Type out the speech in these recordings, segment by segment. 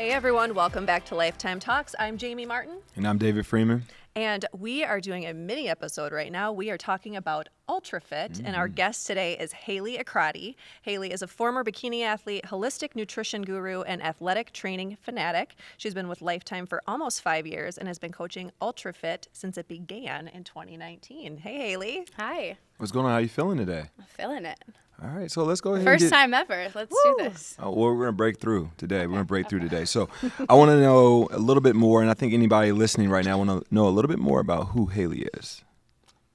Hey everyone, welcome back to Lifetime Talks. I'm Jamie Martin. And I'm David Freeman. And we are doing a mini episode right now. We are talking about UltraFit, and our guest today is Hayley Akradi. Hayley is a former bikini athlete, holistic nutrition guru, and athletic training fanatic. She's been with Lifetime for almost 5 years and has been coaching UltraFit since it began in 2019. Hey, Hayley. Hi. What's going on? How you feeling today? I'm feeling it. All right, so let's go ahead. First time ever. Let's do this. Well, we're going to break through today. We're going to break through today. So I want to know a little bit more, and I think anybody listening right now want to know a little bit more about who Hayley is.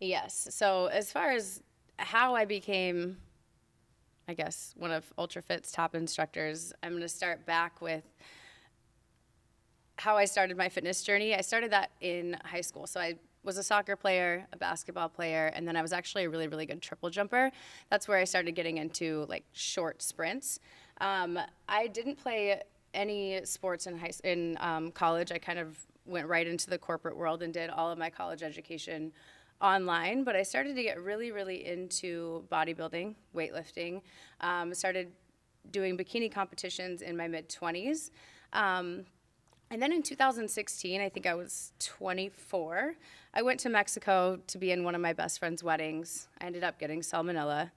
Yes. So as far as how I became, I guess, one of UltraFit's top instructors, I'm going to start back with how I started my fitness journey. I started that in high school. So I was a soccer player, a basketball player, and then I was actually a really, really good triple jumper. That's where I started getting into like short sprints. I didn't play any sports in college. I kind of went right into the corporate world and did all of my college education online, but I started to get really, really into bodybuilding, weightlifting, started doing bikini competitions in my mid-20s. And then in 2016, I think I was 24, I went to Mexico to be in one of my best friend's weddings. I ended up getting salmonella,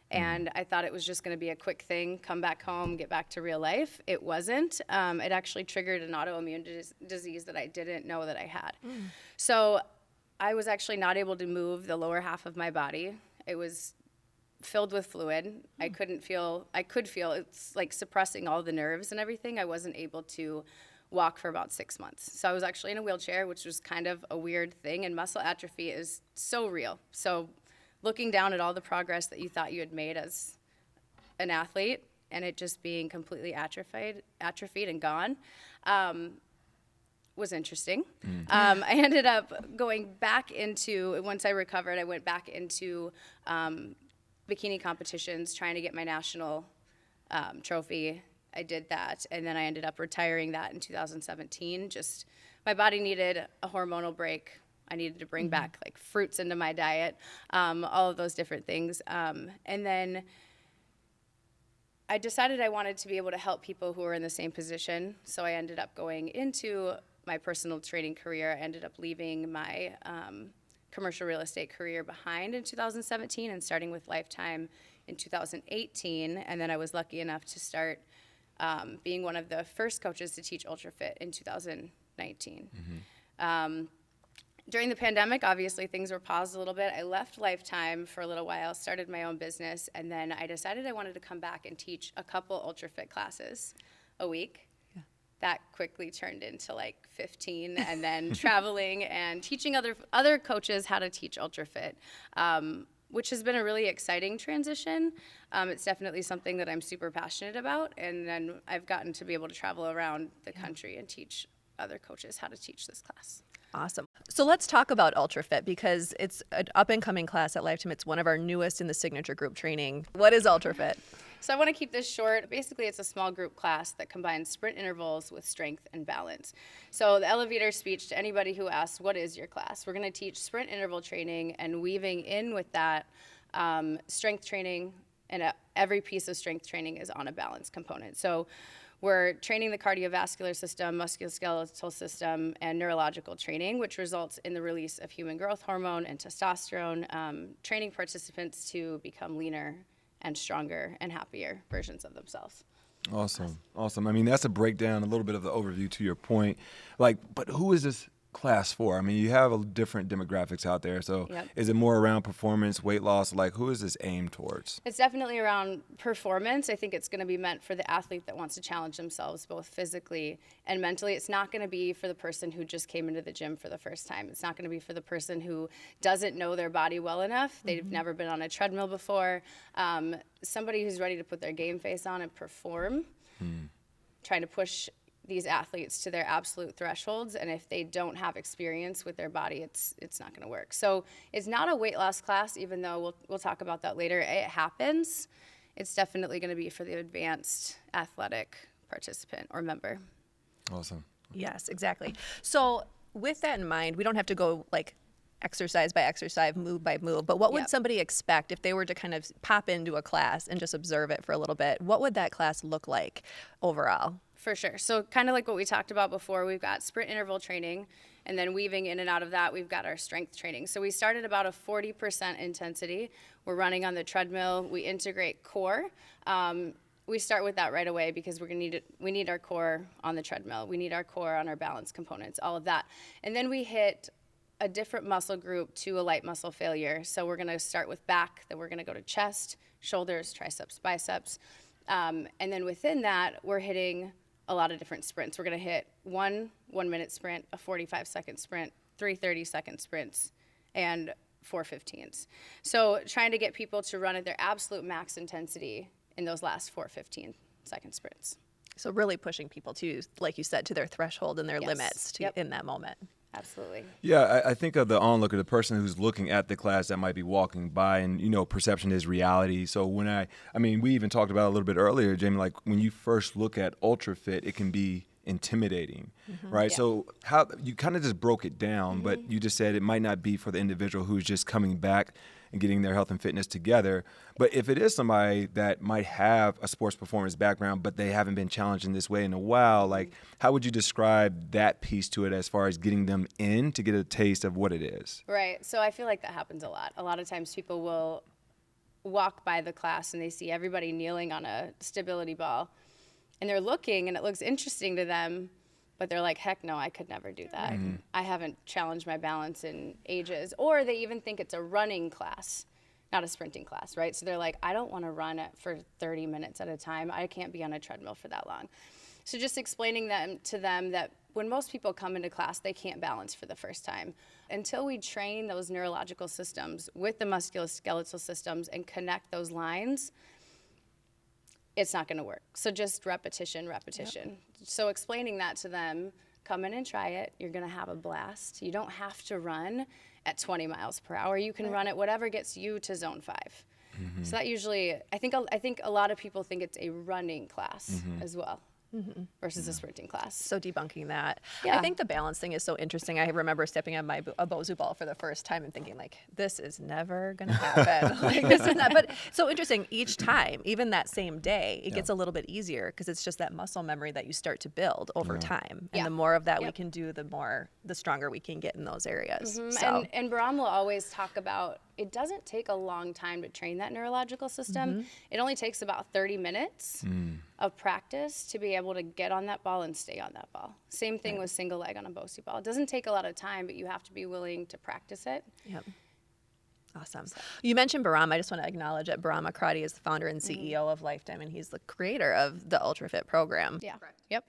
and I thought it was just going to be a quick thing, come back home, get back to real life. It wasn't. It actually triggered an autoimmune disease that I didn't know that I had. So I was actually not able to move the lower half of my body. It was filled with fluid. I could feel, it's like suppressing all the nerves and everything. I wasn't able to walk for about 6 months. So I was actually in a wheelchair, which was kind of a weird thing, and muscle atrophy is so real. So looking down at all the progress that you thought you had made as an athlete and it just being completely atrophied and gone was interesting. I ended up going back into, once I recovered, I went back into bikini competitions, trying to get my national trophy. I did that, and then I ended up retiring that in 2017. Just my body needed a hormonal break. I needed to bring back like fruits into my diet, all of those different things. And then I decided I wanted to be able to help people who were in the same position. So I ended up going into my personal training career. I ended up leaving my commercial real estate career behind in 2017 and starting with Lifetime in 2018. And then I was lucky enough to start being one of the first coaches to teach UltraFit in 2019. During the pandemic, obviously, things were paused a little bit. I left Lifetime for a little while, started my own business, and then I decided I wanted to come back and teach a couple UltraFit classes a week. Yeah. That quickly turned into like 15, and then traveling and teaching other coaches how to teach UltraFit. Which has been a really exciting transition. It's definitely something that I'm super passionate about, and then I've gotten to be able to travel around the country and teach other coaches how to teach this class. Awesome. So let's talk about UltraFit because it's an up-and-coming class at Lifetime. It's one of our newest in the signature group training. What is UltraFit? So I want to keep this short. Basically, it's a small group class that combines sprint intervals with strength and balance. So the elevator speech to anybody who asks, what is your class? We're going to teach sprint interval training and weaving in with that strength training, and every piece of strength training is on a balance component. So we're training the cardiovascular system, musculoskeletal system, and neurological training, which results in the release of human growth hormone and testosterone, training participants to become leaner and stronger and happier versions of themselves. Awesome. I mean, that's a breakdown, a little bit of the overview to your point. Like, but who is this class for? I mean, you have different demographics out there. So Is it more around performance, weight loss? Like, who is this aimed towards? It's definitely around performance. I think it's going to be meant for the athlete that wants to challenge themselves both physically and mentally. It's not going to be for the person who just came into the gym for the first time. It's not going to be for the person who doesn't know their body well enough. They've never been on a treadmill before. Somebody who's ready to put their game face on and perform, trying to push these athletes to their absolute thresholds, and if they don't have experience with their body, it's not going to work. So it's not a weight loss class, even though we'll talk about that later. It happens. It's definitely going to be for the advanced athletic participant or member. Awesome. Yes, exactly. So with that in mind, we don't have to go like exercise by exercise, move by move, but what would somebody expect if they were to kind of pop into a class and just observe it for a little bit? What would that class look like overall? For sure. So kind of like what we talked about before, we've got sprint interval training, and then weaving in and out of that, we've got our strength training. So we start at about a 40% intensity. We're running on the treadmill. We integrate core. We start with that right away because we need our core on the treadmill. We need our core on our balance components, all of that. And then we hit a different muscle group to a light muscle failure. So we're going to start with back, then we're going to go to chest, shoulders, triceps, biceps. And then within that, we're hitting a lot of different sprints. We're going to hit one 1-minute sprint, a 45-second sprint, 3 30-second sprints, and 4 15s. So trying to get people to run at their absolute max intensity in those last 4 15-second sprints. So really pushing people to, like you said, to their threshold and their Yes. limits in that moment. Absolutely. Yeah, I think of the onlooker, the person who's looking at the class that might be walking by, and perception is reality. So when I mean, we even talked about it a little bit earlier, Jamie. Like when you first look at ultra fit, it can be intimidating, right? Yeah. So how you kind of just broke it down, but you just said it might not be for the individual who's just coming back and getting their health and fitness together. But if it is somebody that might have a sports performance background, but they haven't been challenged in this way in a while, like how would you describe that piece to it as far as getting them in to get a taste of what it is? Right. So I feel like that happens a lot. A lot of times people will walk by the class and they see everybody kneeling on a stability ball and they're looking and it looks interesting to them, but they're like, heck no, I could never do that. I haven't challenged my balance in ages. Or they even think it's a running class, not a sprinting class, right? So they're like, I don't want to run it for 30 minutes at a time. I can't be on a treadmill for that long. So just explaining to them that when most people come into class, they can't balance for the first time. Until we train those neurological systems with the musculoskeletal systems and connect those lines, it's not going to work. So just repetition. Yep. So explaining that to them, come in and try it. You're going to have a blast. You don't have to run at 20 miles per hour. You can run at whatever gets you to zone 5. So that usually, I think a lot of people think it's a running class as well. Versus a sprinting class. So debunking that. Yeah. I think the balance thing is so interesting. I remember stepping on a Bosu ball for the first time and thinking like, this is never going to happen. Like, this is not, but so interesting each time, even that same day, it gets a little bit easier because it's just that muscle memory that you start to build over time. And the more of that we can do, the stronger we can get in those areas. So. And Bahram will always talk about, it doesn't take a long time to train that neurological system. It only takes about 30 minutes of practice to be able to get on that ball and stay on that ball. Same thing with single leg on a Bosu ball. It doesn't take a lot of time, but you have to be willing to practice it. Yep. Awesome. You mentioned Bahram. I just want to acknowledge that Hayley Akradi is the founder and CEO of Lifetime, and he's the creator of the UltraFit program. Yeah. Yep.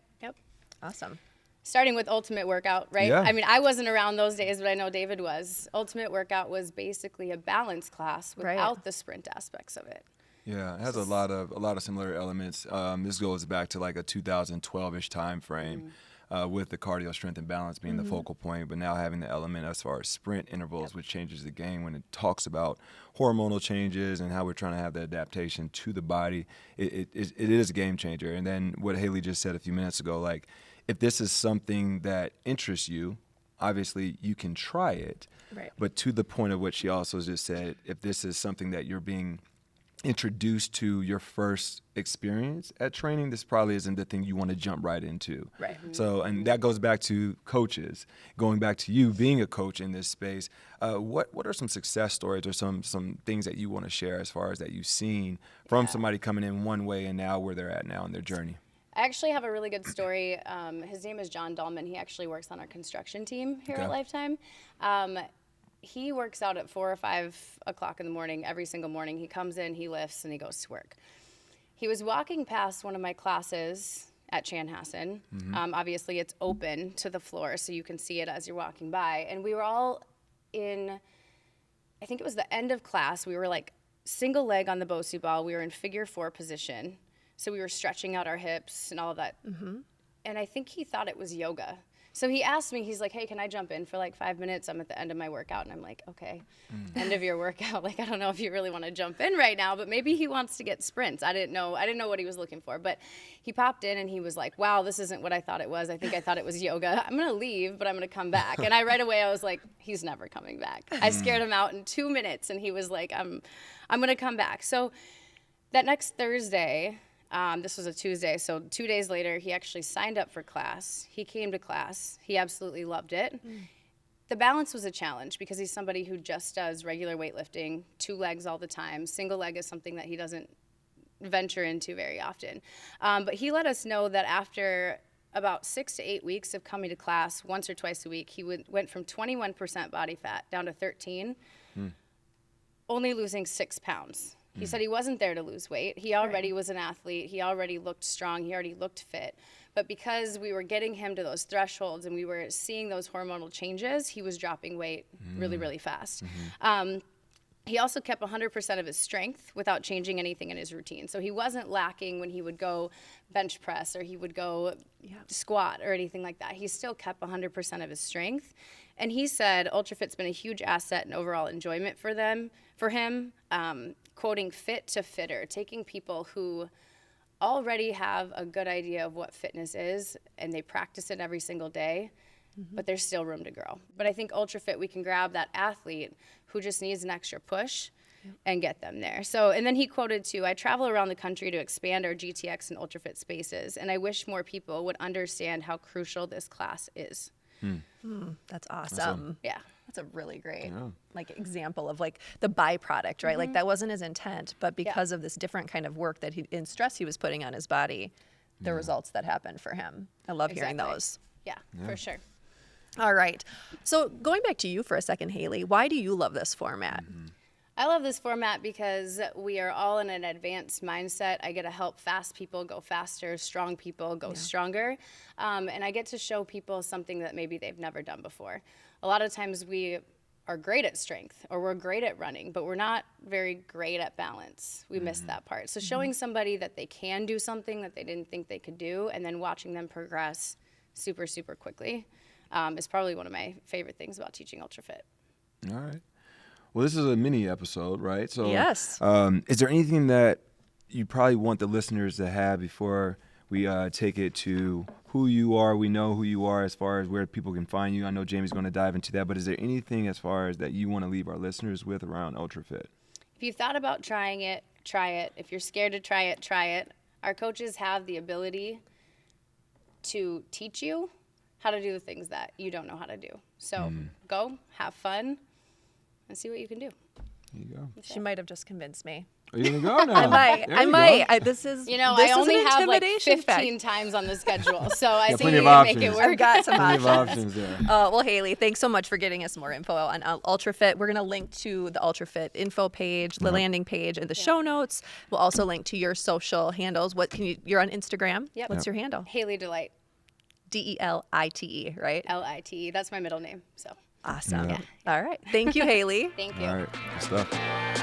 Awesome. Starting with Ultimate Workout, right? Yeah. I mean, I wasn't around those days, but I know David was. Ultimate Workout was basically a balance class without the sprint aspects of it. Yeah, it has a lot of similar elements. This goes back to like a 2012-ish time frame. With the cardio strength and balance being the focal point, but now having the element as far as sprint intervals, which changes the game when it talks about hormonal changes and how we're trying to have the adaptation to the body. It is a game changer. And then what Hayley just said a few minutes ago, like if this is something that interests you, obviously you can try it. Right. But to the point of what she also just said, if this is something that you're being introduced to your first experience at training, this probably isn't the thing you want to jump right into. Right. So, and that goes back to coaches, going back to you being a coach in this space. What are some success stories or some things that you want to share as far as that you've seen from somebody coming in one way and now where they're at now in their journey? I actually have a really good story. His name is John Dahlman. He actually works on our construction team here at Lifetime. He works out at 4 or 5 o'clock in the morning every single morning. He comes in, he lifts, and he goes to work. He was walking past one of my classes at Chanhassen. Obviously, it's open to the floor, so you can see it as you're walking by. And we were all in, I think it was the end of class. We were like single leg on the Bosu ball. We were in figure 4 position. So we were stretching out our hips and all of that. And I think he thought it was yoga. So he asked me, he's like, hey, can I jump in for like 5 minutes? I'm at the end of my workout. And I'm like, okay, end of your workout. Like, I don't know if you really want to jump in right now, but maybe he wants to get sprints. I didn't know what he was looking for. But he popped in and he was like, wow, this isn't what I thought it was. I think I thought it was yoga. I'm going to leave, but I'm going to come back. And right away, I was like, he's never coming back. I scared him out in 2 minutes. And he was like, I'm going to come back. So that next Thursday, This was a Tuesday, so 2 days later, he actually signed up for class. He came to class. He absolutely loved it. The balance was a challenge because he's somebody who just does regular weightlifting, 2 legs all the time. Single leg is something that he doesn't venture into very often. But he let us know that after about 6 to 8 weeks of coming to class once or twice a week, he went from 21% body fat down to 13, only losing 6 pounds. He said he wasn't there to lose weight. He already was an athlete. He already looked strong. He already looked fit. But because we were getting him to those thresholds and we were seeing those hormonal changes, he was dropping weight really, really fast. He also kept 100% of his strength without changing anything in his routine. So he wasn't lacking when he would go bench press or he would go squat or anything like that. He still kept 100% of his strength. And he said UltraFit's been a huge asset and overall enjoyment for him, quoting fit to fitter, taking people who already have a good idea of what fitness is and they practice it every single day, but there's still room to grow. But I think UltraFit, we can grab that athlete who just needs an extra push and get them there. So, and then he quoted too, I travel around the country to expand our GTX and UltraFit spaces, and I wish more people would understand how crucial this class is. That's awesome. Yeah. That's a really great example of the byproduct, right? Like that wasn't his intent, but because of this different kind of work that and stress he was putting on his body, the results that happened for him. I love hearing those. Yeah, for sure. All right. So going back to you for a second, Hayley, why do you love this format? I love this format because we are all in an advanced mindset. I get to help fast people go faster, strong people go stronger. And I get to show people something that maybe they've never done before. A lot of times we are great at strength or we're great at running, but we're not very great at balance. We miss that part. So showing somebody that they can do something that they didn't think they could do and then watching them progress super, super quickly is probably one of my favorite things about teaching UltraFit. All right. Well, this is a mini episode, right? So, yes. Is there anything that you probably want the listeners to have before we take it to who you are? We know who you are as far as where people can find you. I know Jamie's going to dive into that, but is there anything as far as that you want to leave our listeners with around UltraFit? If you've thought about trying it, try it. If you're scared to try it, try it. Our coaches have the ability to teach you how to do the things that you don't know how to do. So go, have fun, and see what you can do. There you go. She might have just convinced me. Are you going to go now? I might. This is I only have like 15 fact. times on the schedule, so I think plenty you of can make options. it work. I've got some Plenty of options. options there. Well, Hayley, thanks so much for getting us more info on UltraFit. We're going to link to the UltraFit info page, the landing page, and the show notes. We'll also link to your social handles. You're on Instagram. Yep. What's your handle? Hayley Delight, DELITE, right? LITE. That's my middle name. So Awesome. Yeah. All right. Thank you, Hayley. thank you. All right. Good stuff.